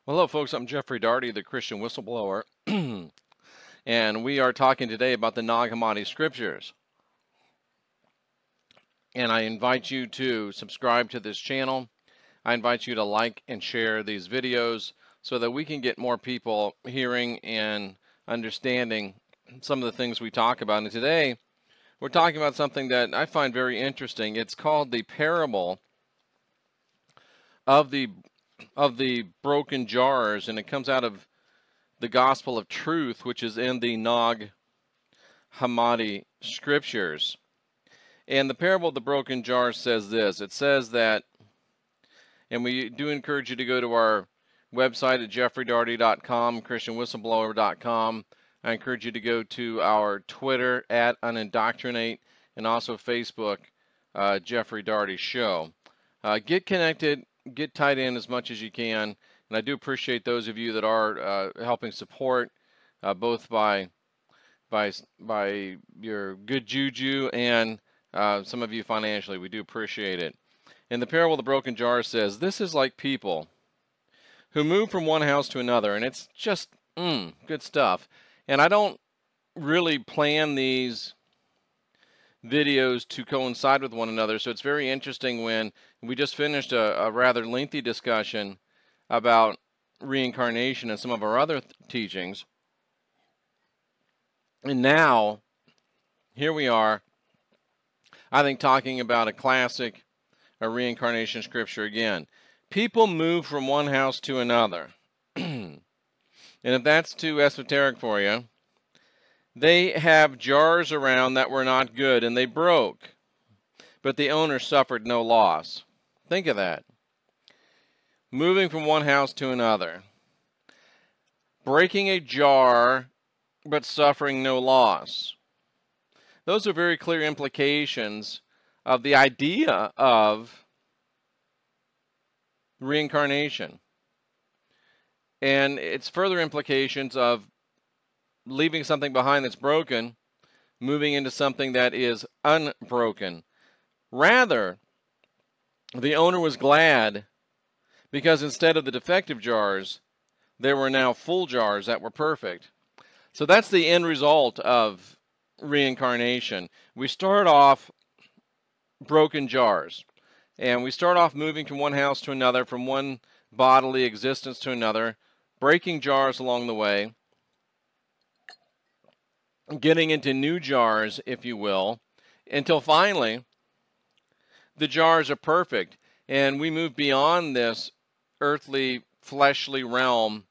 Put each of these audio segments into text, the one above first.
Well, hello, folks. I'm Jeffrey Daugherty, the Christian whistleblower, and we are talking today about the Nag Hammadi scriptures. And I invite you to subscribe to this channel. I invite you to like and share these videos so that we can get more people hearing and understanding some of the things we talk about. And today, we're talking about something that I find very interesting. It's called the parable of the broken jars, and it comes out of the gospel of truth, which is in the Nag Hammadi scriptures. And the parable of the broken jars says this. It says that, and we do encourage you to go to our website at jeffreydaugherty.com, christianwhistleblower.com. I encourage you to go to our Twitter at unindoctrinate, and also Facebook, Jeffrey Daugherty Show. Get connected. Get tied in as much as you can, and I do appreciate those of you that are helping support, both by your good juju and some of you financially. We do appreciate it. And the parable of the broken jar says, "This is like people who move from one house to another," and it's just good stuff. And I don't really plan these videos to coincide with one another, so it's very interesting when we just finished a rather lengthy discussion about reincarnation and some of our other teachings, and now here we are, I think, talking about a classic reincarnation scripture again. People move from one house to another. And if that's too esoteric for you, they have jars around that were not good, and they broke, but the owner suffered no loss. Think of that. Moving from one house to another. Breaking a jar, but suffering no loss. Those are very clear implications of the idea of reincarnation. And it's further implications of leaving something behind that's broken, moving into something that is unbroken. Rather, the owner was glad because instead of the defective jars, there were now full jars that were perfect. So that's the end result of reincarnation. We start off broken jars, and we start off moving from one house to another, from one bodily existence to another, breaking jars along the way, getting into new jars, if you will, until finally the jars are perfect, and we move beyond this earthly, fleshly realm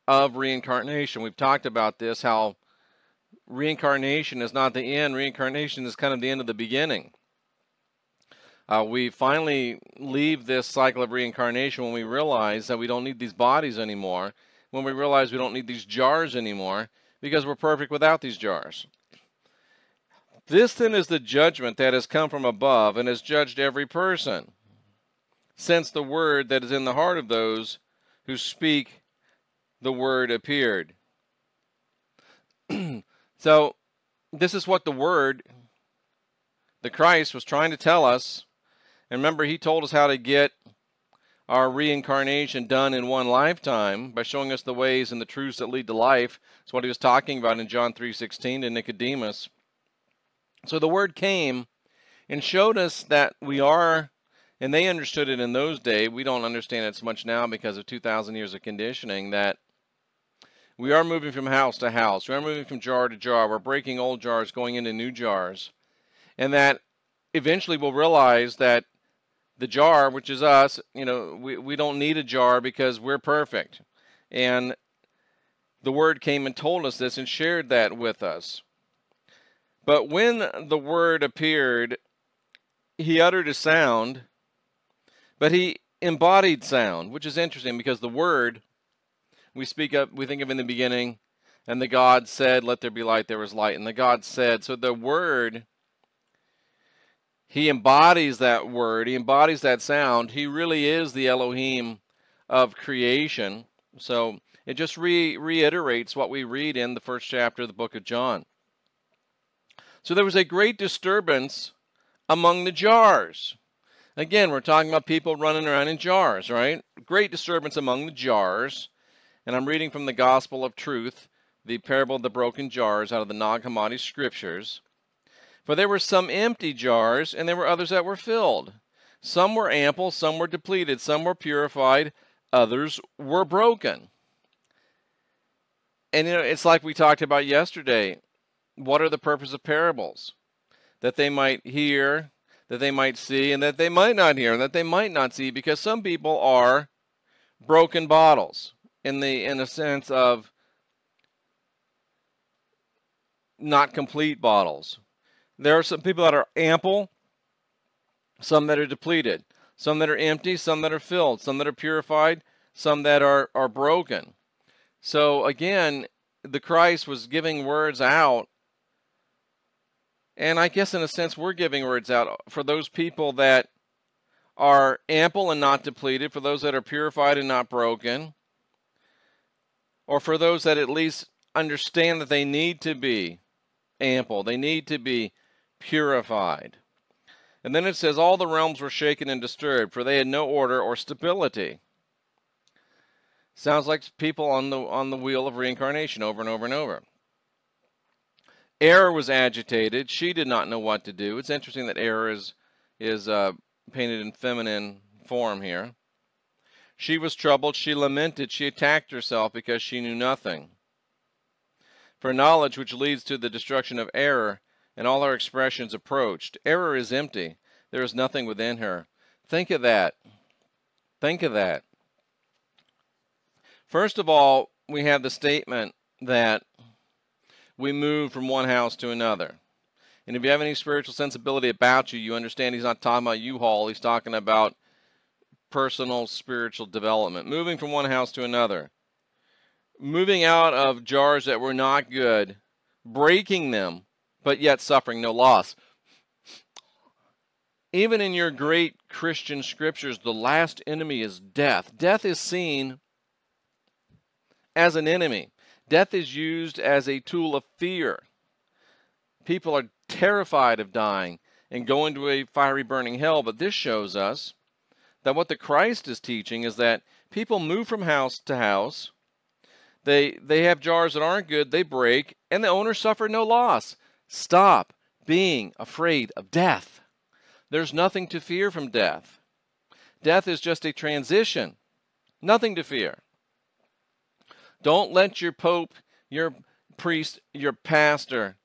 of reincarnation. We've talked about this, how reincarnation is not the end. Reincarnation is kind of the end of the beginning. We finally leave this cycle of reincarnation when we realize that we don't need these bodies anymore, when we realize we don't need these jars anymore, because we're perfect without these jars. This then is the judgment that has come from above and has judged every person, since the word that is in the heart of those who speak the word appeared. So this is what the word, the Christ, was trying to tell us. And remember, he told us how to get our reincarnation done in one lifetime by showing us the ways and the truths that lead to life. That's what he was talking about in John 3:16 to Nicodemus. So the word came and showed us that we are, and they understood it in those days. We don't understand it so much now because of 2,000 years of conditioning, that we are moving from house to house. We are moving from jar to jar. We're breaking old jars, going into new jars. And that eventually we'll realize that the jar, which is us, we don't need a jar because we're perfect. And the word came and told us this and shared that with us. But when the word appeared, he uttered a sound, but he embodied sound, which is interesting because the word we think of in the beginning, and the God said, "Let there be light," there was light, and the God said. So the word, he embodies that word, he embodies that sound. He really is the Elohim of creation. So it just reiterates what we read in the first chapter of the book of John. So there was a great disturbance among the jars. Again, we're talking about people running around in jars, right? great disturbance among the jars. And I'm reading from the Gospel of Truth, the parable of the broken jars out of the Nag Hammadi scriptures. For there were some empty jars, and there were others that were filled. Some were ample, some were depleted, some were purified, others were broken. And it's like we talked about yesterday. What are the purpose of parables? That they might hear, that they might see, and that they might not hear, and that they might not see, because some people are broken bottles in a sense of not complete bottles. There are some people that are ample, some that are depleted, some that are empty, some that are filled, some that are purified, some that are broken. So again, the Christ was giving words out, and I guess in a sense we're giving words out for those people that are ample and not depleted, for those that are purified and not broken, or for those that at least understand that they need to be ample, they need to be purified. And then it says, all the realms were shaken and disturbed, for they had no order or stability. Sounds like people on the wheel of reincarnation over and over and over. Error was agitated. She did not know what to do. It's interesting that error is painted in feminine form here. She was troubled. She lamented. She attacked herself because she knew nothing. For knowledge which leads to the destruction of error, and all her expressions approached. Error is empty. There is nothing within her. Think of that. Think of that. First of all, we have the statement that we move from one house to another. And if you have any spiritual sensibility about you, you understand he's not talking about U-Haul. He's talking about personal spiritual development. Moving from one house to another. Moving out of jars that were not good. Breaking them, but yet suffering no loss. Even in your great Christian scriptures, the last enemy is death. Death is seen as an enemy. Death is used as a tool of fear. People are terrified of dying and going to a fiery burning hell, but this shows us that what the Christ is teaching is that people move from house to house. They have jars that aren't good, they break, and the owners suffer no loss. Stop being afraid of death. There's nothing to fear from death. Death is just a transition. Nothing to fear. Don't let your pope, your priest, your pastor,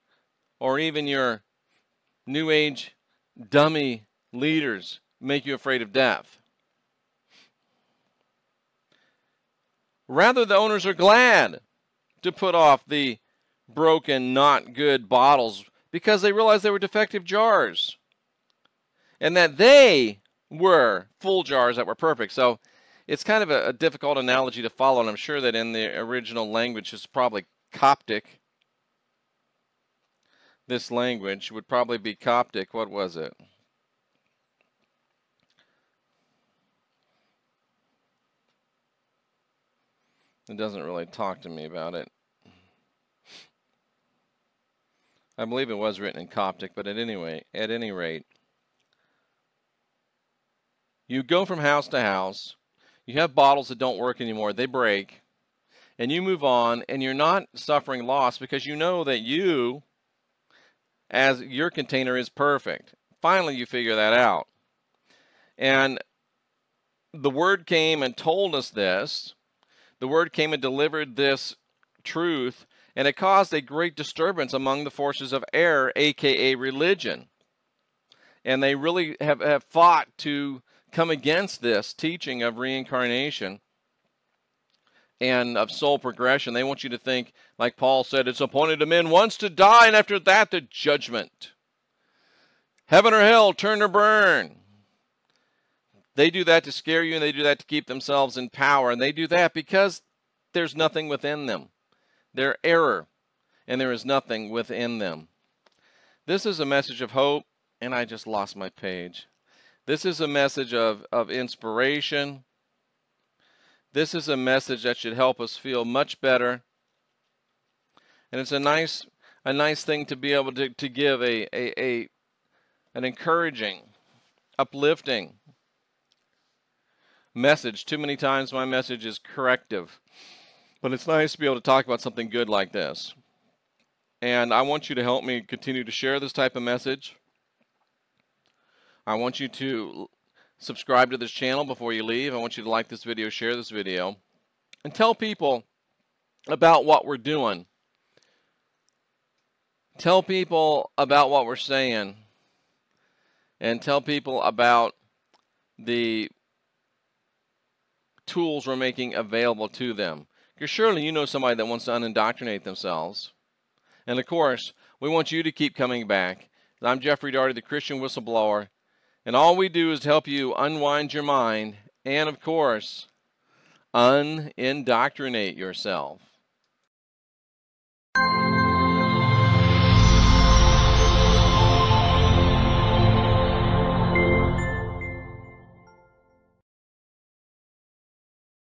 or even your New Age dummy leaders make you afraid of death. Rather, the owners are glad to put off the broken, not good bottles because they realized they were defective jars and that they were full jars that were perfect. So it's kind of a difficult analogy to follow, and I'm sure that in the original language it's probably Coptic. This language would probably be Coptic. What was it? It doesn't really talk to me about it. I believe it was written in Coptic, but at any rate, you go from house to house, you have bottles that don't work anymore, they break, and you move on, and you're not suffering loss because you know that you, as your container, is perfect. Finally, you figure that out. And the Word came and told us this. The Word came and delivered this truth, and it caused a great disturbance among the forces of error, aka religion. And they really have fought to come against this teaching of reincarnation and of soul progression. They want you to think, like Paul said, it's appointed to men once to die, and after that, the judgment. Heaven or hell, turn or burn. They do that to scare you, and they do that to keep themselves in power. And they do that because there's nothing within them. They're error, and there is nothing within them. This is a message of hope, and I just lost my page. This is a message of inspiration. This is a message that should help us feel much better. And it's a nice thing to be able to give an encouraging, uplifting message. Too many times my message is corrective. But it's nice to be able to talk about something good like this. And I want you to help me continue to share this type of message. I want you to subscribe to this channel before you leave. I want you to like this video, share this video, and tell people about what we're doing. Tell people about what we're saying, and tell people about the tools we're making available to them. Because surely you know somebody that wants to unindoctrinate themselves. And of course, we want you to keep coming back. I'm Jeffrey Daugherty, the Christian Whistleblower. And all we do is help you unwind your mind and, of course, unindoctrinate yourself.